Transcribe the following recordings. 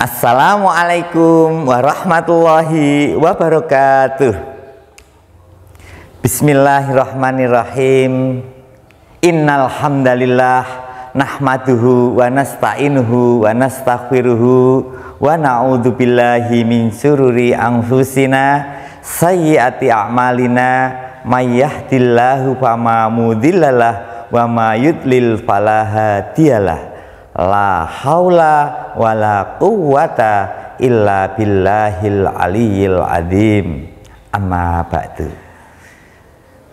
Assalamualaikum warahmatullahi wabarakatuh. Bismillahirrahmanirrahim. Innal hamdalillah nahmaduhu wa nasta'inuhu wa nastaghfiruhu wa na'udzu billahi min syururi anfusina sayyiati a'malina may yahdihillahu fama mudhillalah wa may yudlil fala hadiyalah. La haula wala quwwata illa billahil aliyyil azim. Amma ba'du.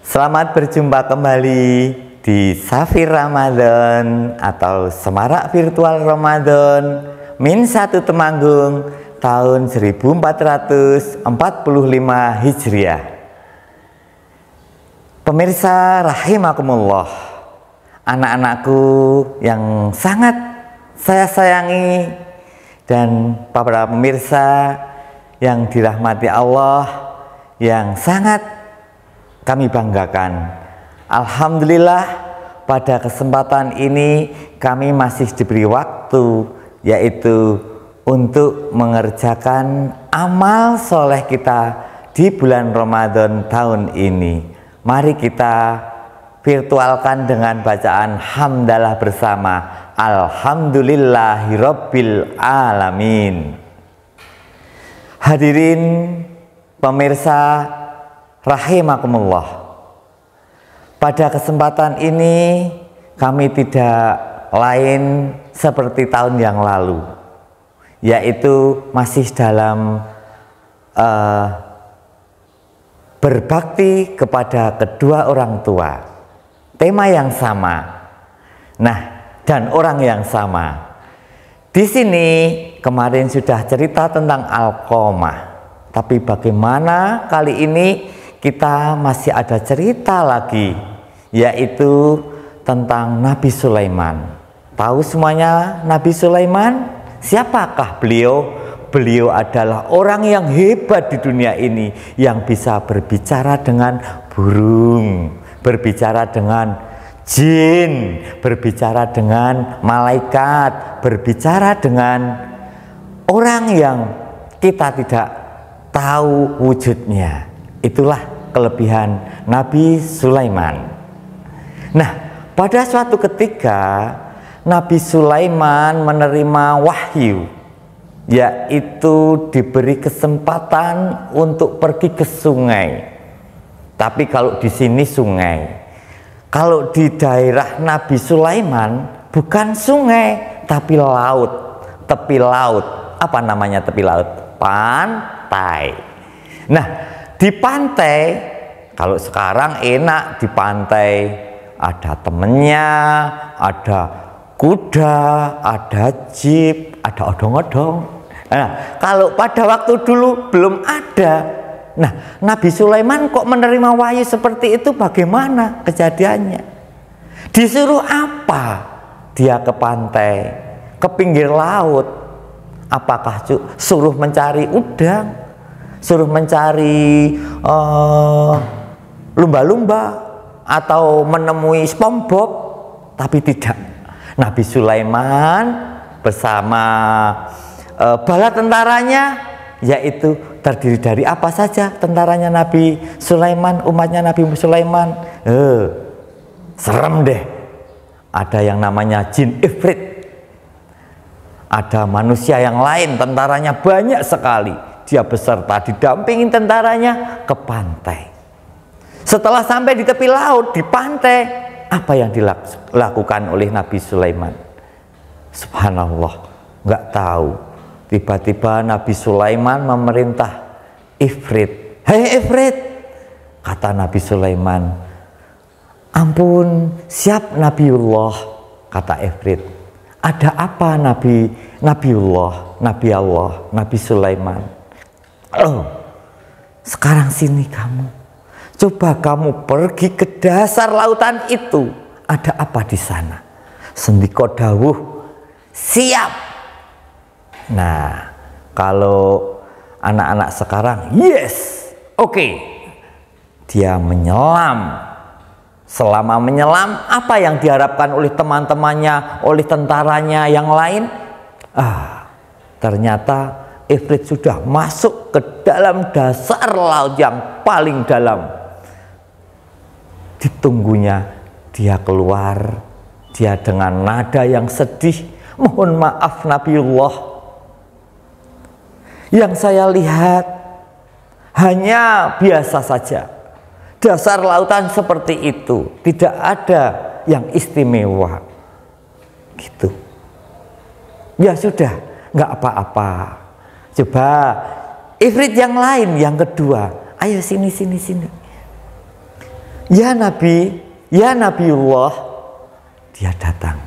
Selamat berjumpa kembali di Safir Ramadan atau Semarak Virtual Ramadan Min 1 Temanggung tahun 1445 Hijriah. Pemirsa rahimakumullah, anak-anakku yang sangat saya sayangi dan para pemirsa yang dirahmati Allah yang sangat kami banggakan. Alhamdulillah pada kesempatan ini kami masih diberi waktu, yaitu untuk mengerjakan amal soleh kita di bulan Ramadan tahun ini. Mari kita virtualkan dengan bacaan hamdalah bersama. Alhamdulillahirabbil alamin. Hadirin pemirsa rahimakumullah, pada kesempatan ini kami tidak lain seperti tahun yang lalu, yaitu masih dalam berbakti kepada kedua orang tua. Tema yang sama, dan orang yang sama. Di sini kemarin sudah cerita tentang Alqamah, tapi bagaimana kali ini kita masih ada cerita lagi, yaitu tentang Nabi Sulaiman. Tahu semuanya Nabi Sulaiman? Siapakah beliau? Beliau adalah orang yang hebat di dunia ini, yang bisa berbicara dengan burung, berbicara dengan jin, berbicara dengan malaikat, berbicara dengan orang yang kita tidak tahu wujudnya. Itulah kelebihan Nabi Sulaiman. Pada suatu ketika Nabi Sulaiman menerima wahyu, yaitu diberi kesempatan untuk pergi ke sungai. Tapi kalau di sini sungai, kalau di daerah Nabi Sulaiman bukan sungai, tapi laut, tepi laut. Apa namanya tepi laut? Pantai. Di pantai, kalau sekarang enak di pantai, ada temennya, ada kuda, ada jeep, ada odong-odong. Kalau pada waktu dulu belum ada. Nabi Sulaiman kok menerima wahyu seperti itu, bagaimana kejadiannya? Disuruh apa? Dia ke pantai, ke pinggir laut. Apakah suruh mencari udang? Suruh mencari lumba-lumba? Atau menemui SpongeBob? Tapi tidak. Nabi Sulaiman bersama bala tentaranya, yaitu terdiri dari apa saja tentaranya Nabi Sulaiman, umatnya Nabi Sulaiman? Serem deh. Ada yang namanya jin ifrit, ada manusia yang lain, tentaranya banyak sekali. Dia beserta didampingin tentaranya ke pantai. Setelah sampai di tepi laut, di pantai, apa yang dilakukan oleh Nabi Sulaiman? Subhanallah, nggak tahu. Tiba-tiba Nabi Sulaiman memerintah Ifrit. Hei Ifrit, kata Nabi Sulaiman. Ampun, siap Nabiullah, kata Ifrit. Ada apa Nabiullah, Nabi Allah, Nabi Sulaiman? Sekarang sini kamu. Coba kamu pergi ke dasar lautan itu. Ada apa di sana? Sendika dawuh, siap. Kalau anak-anak sekarang, yes, oke. Dia menyelam. Selama menyelam, apa yang diharapkan oleh teman-temannya, oleh tentaranya yang lain? ternyata Ifrit sudah masuk ke dalam dasar laut yang paling dalam. Ditunggunya dia keluar, dia dengan nada yang sedih, mohon maaf Nabiullah, yang saya lihat hanya biasa saja, dasar lautan seperti itu, tidak ada yang istimewa gitu. Ya sudah, nggak apa-apa. Coba Ifrit yang lain, yang kedua, ayo sini. Ya Nabi, ya Nabiullah, dia datang.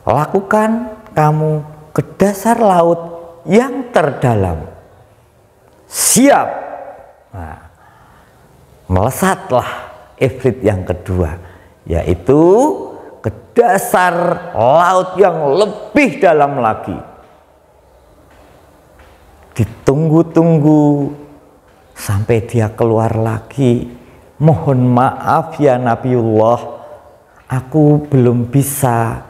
Lakukan kamu ke dasar laut yang terdalam. Siap. Nah, melesatlah Ifrit yang kedua, yaitu ke dasar laut yang lebih dalam lagi. Ditunggu-tunggu sampai dia keluar lagi. Mohon maaf ya Nabiullah, aku belum bisa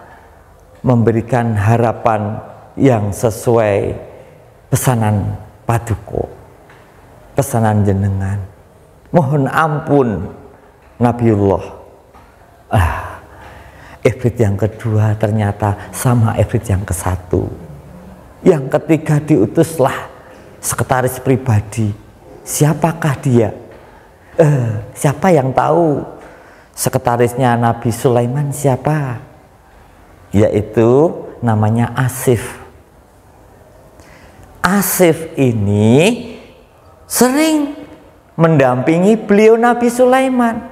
memberikan harapan yang sesuai pesanan Paduka, pesanan jenengan. Mohon ampun Nabiullah. Ifrit yang kedua ternyata sama Ifrit yang ke-1. Yang ketiga diutuslah sekretaris pribadi. Siapakah dia? Siapa yang tahu? Sekretarisnya Nabi Sulaiman siapa? Yaitu namanya Asif. Asif ini sering mendampingi beliau Nabi Sulaiman.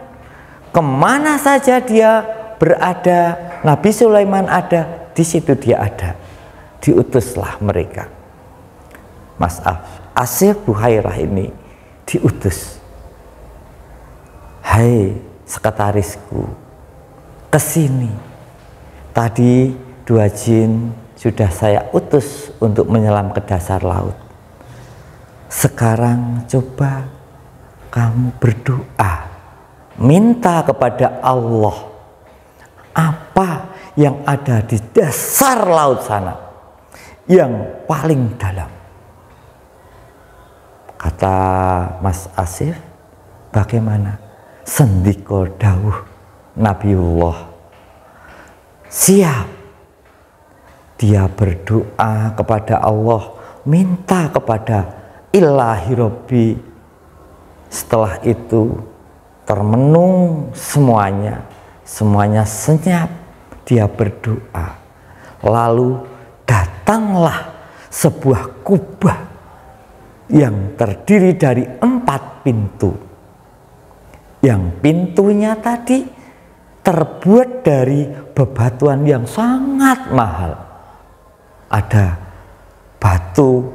Kemana saja dia berada, Nabi Sulaiman ada, di situ dia ada. Diutuslah mereka. Mas Asif Buhairah ini diutus. Hai sekretarisku, kesini. Tadi 2 jin sudah saya utus untuk menyelam ke dasar laut. Sekarang coba kamu berdoa, minta kepada Allah apa yang ada di dasar laut sana yang paling dalam. Kata Mas Asif, bagaimana? Sendika dawuh Nabiullah. Siap. Dia berdoa kepada Allah, minta kepada Ilahi Rabbi. Setelah itu termenung semuanya senyap. Dia berdoa. Lalu datanglah sebuah kubah yang terdiri dari 4 pintu. Yang pintunya tadi terbuat dari bebatuan yang sangat mahal. Ada batu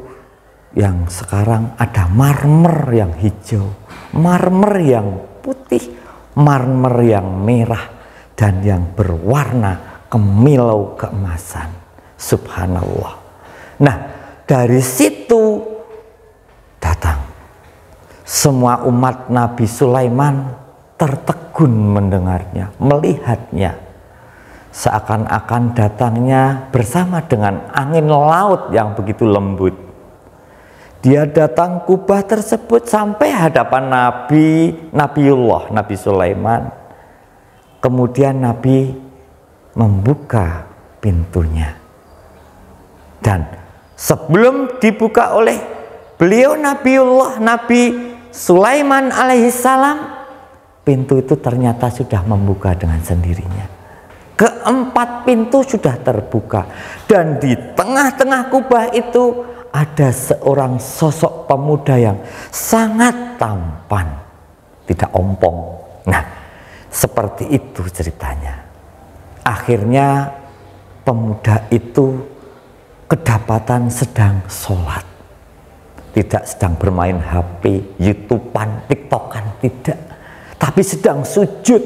yang sekarang ada marmer yang hijau, marmer yang putih, marmer yang merah, dan yang berwarna kemilau keemasan. Subhanallah. Nah, dari situ datang semua umat Nabi Sulaiman tertegun mendengarnya, melihatnya. Seakan-akan datangnya bersama dengan angin laut yang begitu lembut. Dia datang kubah tersebut sampai hadapan Nabiullah, Nabi Sulaiman. Kemudian Nabi membuka pintunya. Dan sebelum dibuka oleh beliau Nabiullah, Nabi Sulaiman alaihissalam, pintu itu ternyata sudah membuka dengan sendirinya. Keempat pintu sudah terbuka, dan di tengah-tengah kubah itu ada seorang sosok pemuda yang sangat tampan, tidak ompong. Nah, seperti itu ceritanya. Akhirnya pemuda itu kedapatan sedang sholat, tidak sedang bermain HP, YouTubean, TikTokan, tidak, tapi sedang sujud.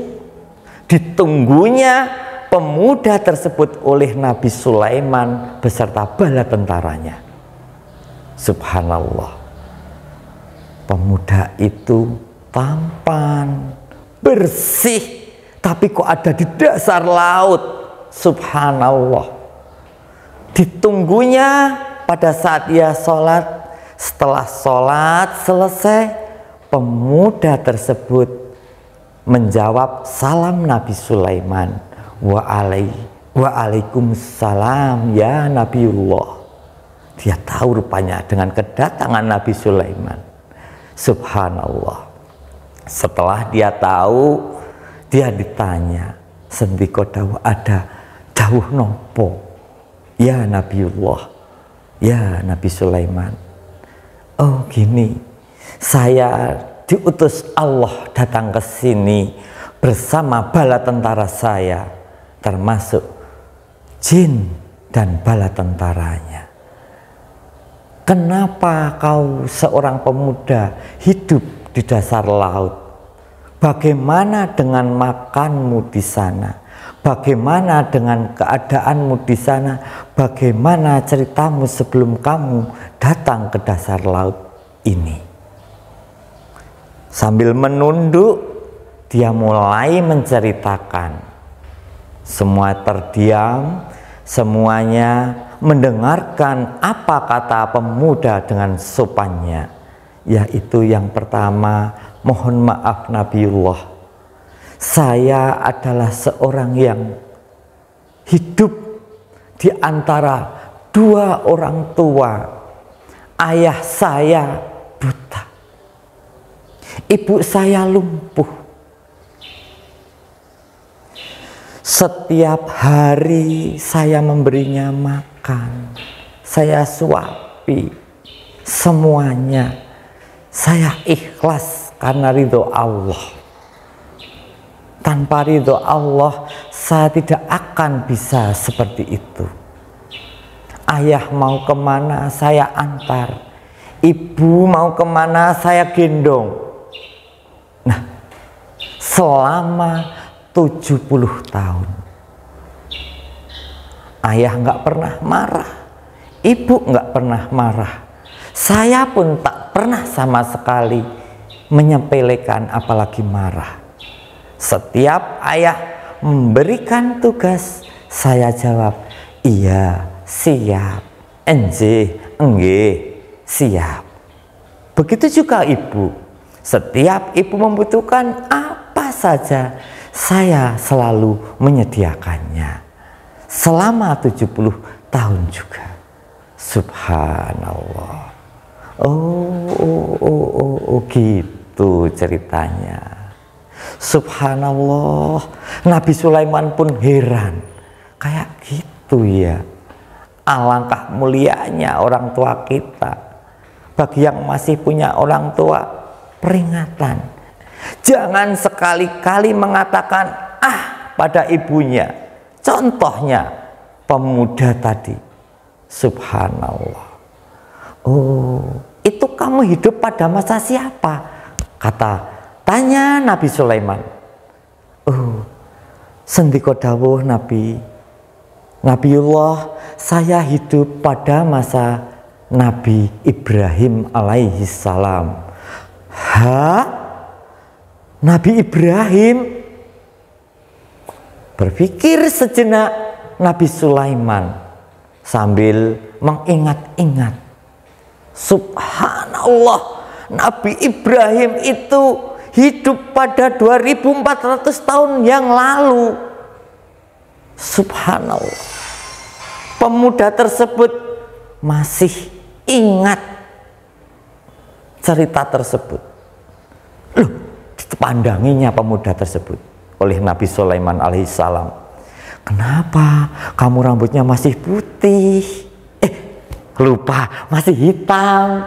Ditunggunya pemuda tersebut oleh Nabi Sulaiman beserta bala tentaranya. Subhanallah. Pemuda itu tampan, bersih, tapi kok ada di dasar laut. Subhanallah. Ditunggunya pada saat ia sholat, setelah sholat selesai, pemuda tersebut menjawab salam Nabi Sulaiman. Waalaikumsalam ya Nabiullah. Dia tahu rupanya dengan kedatangan Nabi Sulaiman. Subhanallah. Setelah dia tahu, dia ditanya, sendika dawuh ada dawuh nopo ya Nabiullah, ya Nabi Sulaiman? Oh gini, saya diutus Allah datang ke sini bersama bala tentara saya, termasuk jin dan bala tentaranya. Kenapa kau seorang pemuda hidup di dasar laut? Bagaimana dengan makanmu di sana? Bagaimana dengan keadaanmu di sana? Bagaimana ceritamu sebelum kamu datang ke dasar laut ini? Sambil menunduk, dia mulai menceritakan. Semua terdiam, semuanya mendengarkan apa kata pemuda dengan sopannya, yaitu yang pertama, mohon maaf Nabiullah, saya adalah seorang yang hidup di antara dua orang tua. Ayah saya buta, ibu saya lumpuh. Setiap hari saya memberinya makan, saya suapi semuanya. Saya ikhlas karena ridho Allah. Tanpa ridho Allah, saya tidak akan bisa seperti itu. Ayah mau kemana, saya antar. Ibu mau kemana, saya gendong. Nah, selama 70 tahun ayah nggak pernah marah, ibu nggak pernah marah, saya pun tak pernah sama sekali menyepelekan apalagi marah. Setiap ayah memberikan tugas, saya jawab iya siap, enggih siap. Begitu juga ibu, setiap ibu membutuhkan apa saja, saya selalu menyediakannya selama 70 tahun juga. Subhanallah. Oh, gitu ceritanya. Subhanallah. Nabi Sulaiman pun heran. Kayak gitu ya. Alangkah mulianya orang tua kita. Bagi yang masih punya orang tua, peringatan. Jangan sekali-kali mengatakan pada ibunya. Contohnya pemuda tadi. Subhanallah. Oh, itu kamu hidup pada masa siapa? Tanya Nabi Sulaiman. Oh, sendika dawuh Nabiullah, saya hidup pada masa Nabi Ibrahim alaihi salam. Nabi Ibrahim? Berpikir sejenak Nabi Sulaiman sambil mengingat-ingat. Subhanallah, Nabi Ibrahim itu hidup pada 2400 tahun yang lalu. Subhanallah. Pemuda tersebut masih ingat cerita tersebut. Loh, dipandanginya pemuda tersebut oleh Nabi Sulaiman alaihissalam. Kenapa kamu rambutnya masih putih? Lupa, masih hitam.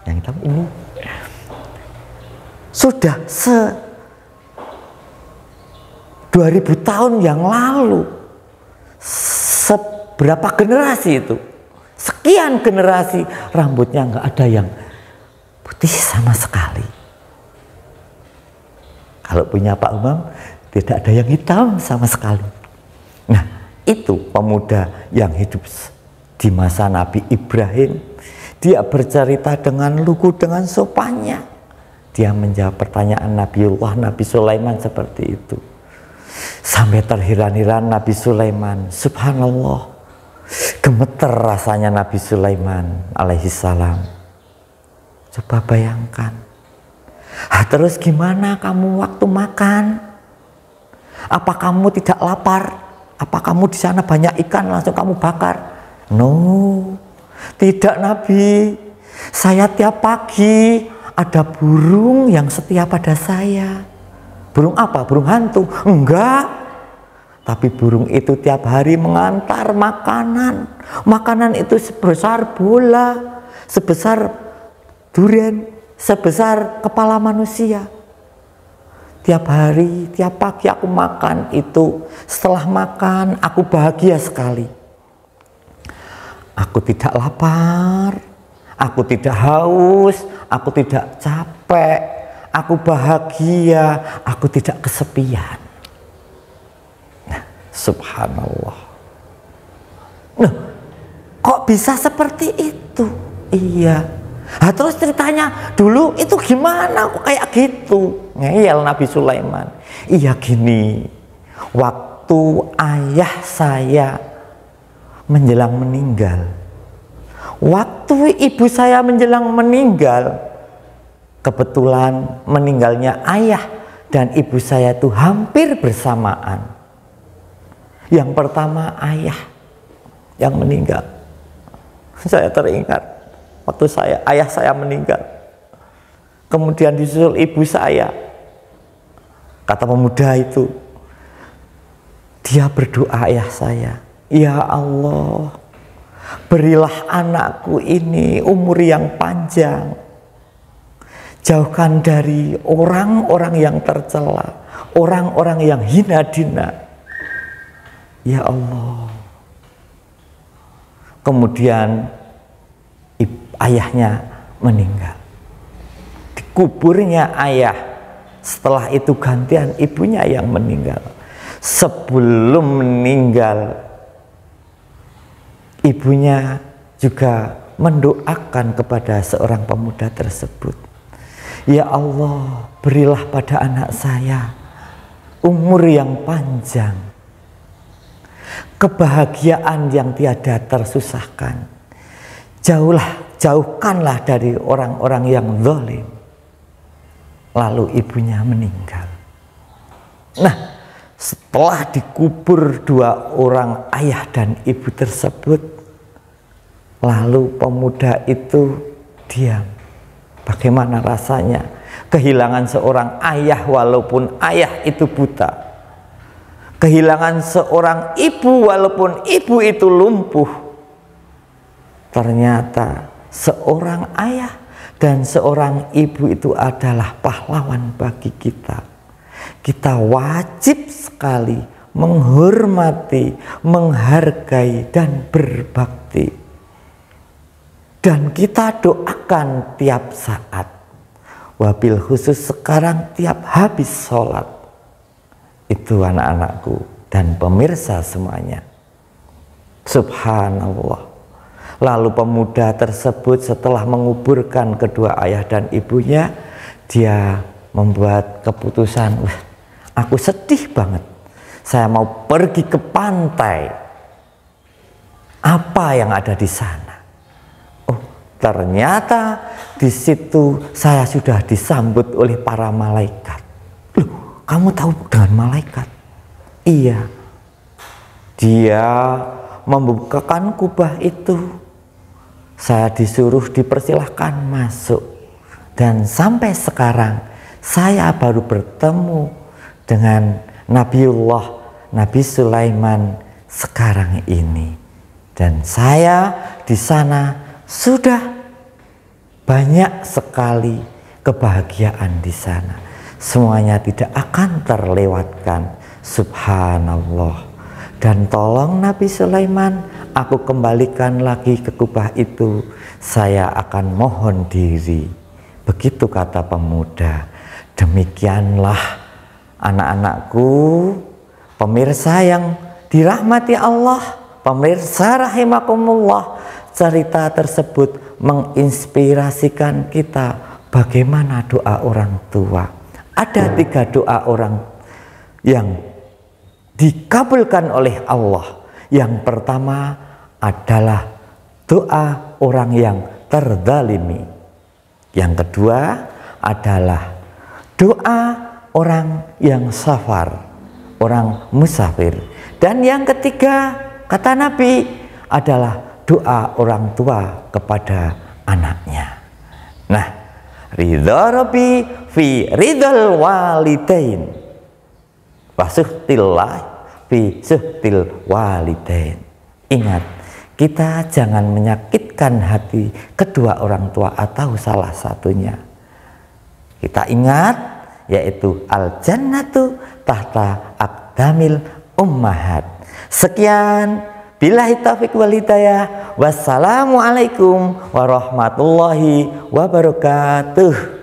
Yang hitam ini sudah 2000 tahun yang lalu. Seberapa generasi itu? Sekian generasi rambutnya nggak ada yang putih sama sekali. Kalau punya Pak Umam, tidak ada yang hitam sama sekali. Nah, itu pemuda yang hidup di masa Nabi Ibrahim. Dia bercerita dengan lugu, dengan sopannya. Dia menjawab pertanyaan Nabi Sulaiman seperti itu. Sampai terheran-heran Nabi Sulaiman. Subhanallah. Gemeter rasanya Nabi Sulaiman alaihi salam. Coba bayangkan. Terus gimana kamu waktu makan? Apa kamu tidak lapar? Apa kamu di sana banyak ikan langsung kamu bakar? No, tidak Nabi. Saya tiap pagi ada burung yang setia pada saya. Burung apa? Burung hantu? Enggak. Tapi burung itu tiap hari mengantar makanan. Makanan itu sebesar bola, sebesar durian, sebesar kepala manusia. Tiap hari, tiap pagi aku makan itu. Setelah makan, aku bahagia sekali. Aku tidak lapar, aku tidak haus, aku tidak capek, aku bahagia, aku tidak kesepian. Nah, subhanallah. Nah, kok bisa seperti itu? Iya. Terus ceritanya dulu itu gimana kok kayak gitu? Ngeyel Nabi Sulaiman. Iya gini, waktu ayah saya menjelang meninggal, waktu ibu saya menjelang meninggal, kebetulan meninggalnya ayah dan ibu saya itu hampir bersamaan. Yang pertama ayah yang meninggal. Saya teringat waktu ayah saya meninggal, kemudian disusul ibu saya. Kata pemuda itu, dia berdoa, ayah saya, ya Allah, berilah anakku ini umur yang panjang, jauhkan dari orang-orang yang tercela, orang-orang yang hina dina, ya Allah. Kemudian ayahnya meninggal, dikuburnya ayah, setelah itu gantian ibunya yang meninggal. Sebelum meninggal, ibunya juga mendoakan kepada seorang pemuda tersebut, ya Allah, berilah pada anak saya umur yang panjang, kebahagiaan yang tiada tersusahkan, jauhkanlah dari orang-orang yang zalim. Lalu ibunya meninggal. Nah, setelah dikubur dua orang ayah dan ibu tersebut, lalu pemuda itu diam. Bagaimana rasanya kehilangan seorang ayah walaupun ayah itu buta, kehilangan seorang ibu walaupun ibu itu lumpuh. Ternyata seorang ayah dan seorang ibu itu adalah pahlawan bagi kita. Kita wajib sekali menghormati, menghargai, dan berbakti. Dan kita doakan tiap saat. Wabil khusus sekarang tiap habis sholat. Itu anak-anakku dan pemirsa semuanya. Subhanallah. Lalu pemuda tersebut setelah menguburkan kedua ayah dan ibunya, dia membuat keputusan, wah, aku sedih banget, saya mau pergi ke pantai. Apa yang ada di sana? Oh, ternyata di situ saya sudah disambut oleh para malaikat. Loh, kamu tahu dengan malaikat? Iya. Dia membukakan kubah itu. Saya disuruh dipersilahkan masuk. Dan sampai sekarang saya baru bertemu dengan Nabi Sulaiman sekarang ini. Dan saya di sana sudah banyak sekali kebahagiaan di sana. Semuanya tidak akan terlewatkan. Subhanallah. Dan tolong Nabi Sulaiman, aku kembalikan lagi ke kubah itu. Saya akan mohon diri. Begitu kata pemuda. Demikianlah anak-anakku, pemirsa yang dirahmati Allah, pemirsa rahimakumullah, cerita tersebut menginspirasikan kita bagaimana doa orang tua. Ada 3 doa orang yang dikabulkan oleh Allah. Yang pertama, adalah doa orang yang terzalimi. Yang kedua adalah doa orang yang safar, orang musafir. Dan yang ketiga, kata Nabi, adalah doa orang tua kepada anaknya. Nah, ridha Rabbi fi ridhal walidain wa suhtillah fi suhtil walidain. Ingat, kita jangan menyakitkan hati kedua orang tua atau salah satunya. Kita ingat, yaitu al-jannatu tahta aqdamil ummahat. Sekian, billahi taufiq wal hidayah. Wassalamualaikum warahmatullahi wabarakatuh.